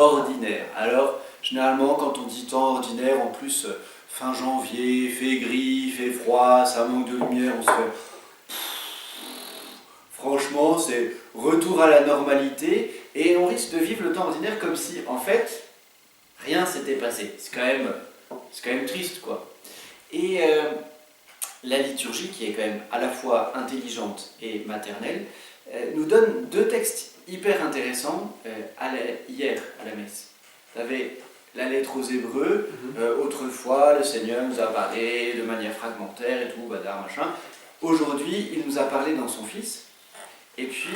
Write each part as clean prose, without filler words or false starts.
ordinaire. Alors, généralement, quand on dit temps ordinaire, en plus, fin janvier, il fait gris, il fait froid, ça manque de lumière, on se fait... Franchement, c'est retour à la normalité, et on risque de vivre le temps ordinaire comme si, en fait, rien s'était passé. C'est quand même triste, quoi. Et la liturgie, qui est quand même à la fois intelligente et maternelle, nous donne deux textes hyper intéressants hier à la messe. Vous avez la lettre aux Hébreux, autrefois le Seigneur nous a parlé de manière fragmentaire et tout, badar, machin. Aujourd'hui, il nous a parlé dans son Fils. Et puis,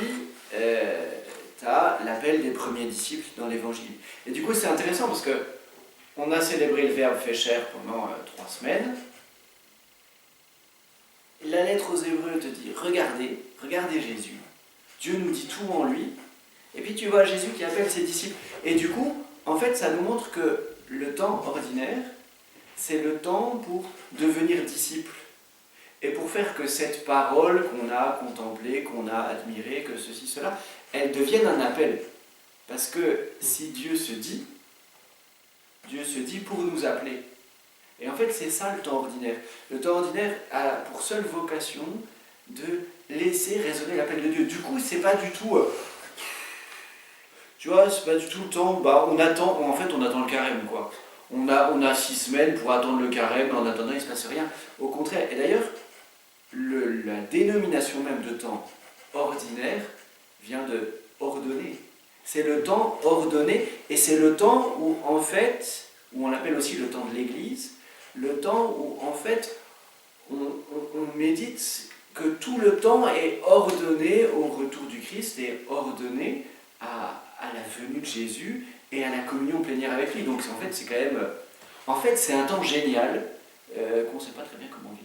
tu as l'appel des premiers disciples dans l'Évangile. Et du coup, c'est intéressant parce que on a célébré le Verbe fait chair pendant 3 semaines. La lettre aux Hébreux te dit, regardez Jésus. Dieu nous dit tout en lui. Et puis tu vois Jésus qui appelle ses disciples. Et du coup, en fait, ça nous montre que le temps ordinaire, c'est le temps pour devenir disciple. Et pour faire que cette parole qu'on a contemplée, qu'on a admirée, que ceci, cela, elle devienne un appel. Parce que si Dieu se dit pour nous appeler. Et en fait, c'est ça le temps ordinaire. Le temps ordinaire a pour seule vocation de laisser résonner l'appel de Dieu. Du coup, c'est pas du tout... tu vois, c'est pas du tout le temps... on attend le carême, quoi. On a 6 semaines pour attendre le carême, mais en attendant, il ne se passe rien. Au contraire. Et d'ailleurs, la dénomination même de temps ordinaire vient de ordonner. C'est le temps ordonné, et c'est le temps où, en fait, où on l'appelle aussi le temps de l'Église, le temps où, en fait, on médite que tout le temps est ordonné au retour du Christ et ordonné à la venue de Jésus et à la communion plénière avec lui. Donc, en fait, c'est quand même... En fait, c'est un temps génial qu'on ne sait pas très bien comment vivre.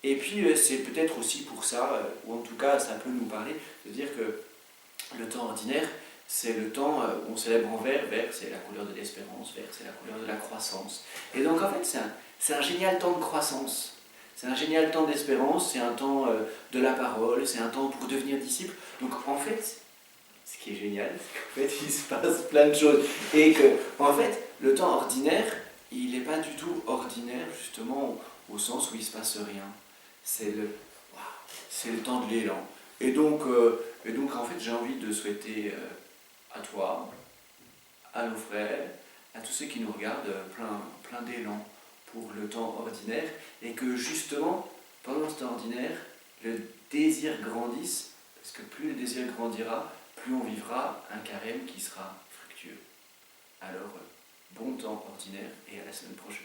Et puis, c'est peut-être aussi pour ça, ou en tout cas, ça peut nous parler, de dire que le temps ordinaire, c'est le temps où on célèbre en vert, c'est la couleur de l'espérance, vert c'est la couleur de la croissance. Et donc en fait c'est un génial temps de croissance, c'est un génial temps d'espérance, c'est un temps de la parole, c'est un temps pour devenir disciple. Donc en fait, ce qui est génial, c'est qu'en fait il se passe plein de choses. Et que en fait, le temps ordinaire, il n'est pas du tout ordinaire justement au sens où il ne se passe rien. C'est le temps de l'élan. Et donc en fait j'ai envie de souhaiter à toi, à nos frères, à tous ceux qui nous regardent, plein d'élan pour le temps ordinaire, et que justement, pendant ce temps ordinaire, le désir grandisse, parce que plus le désir grandira, plus on vivra un carême qui sera fructueux. Alors, bon temps ordinaire, et à la semaine prochaine.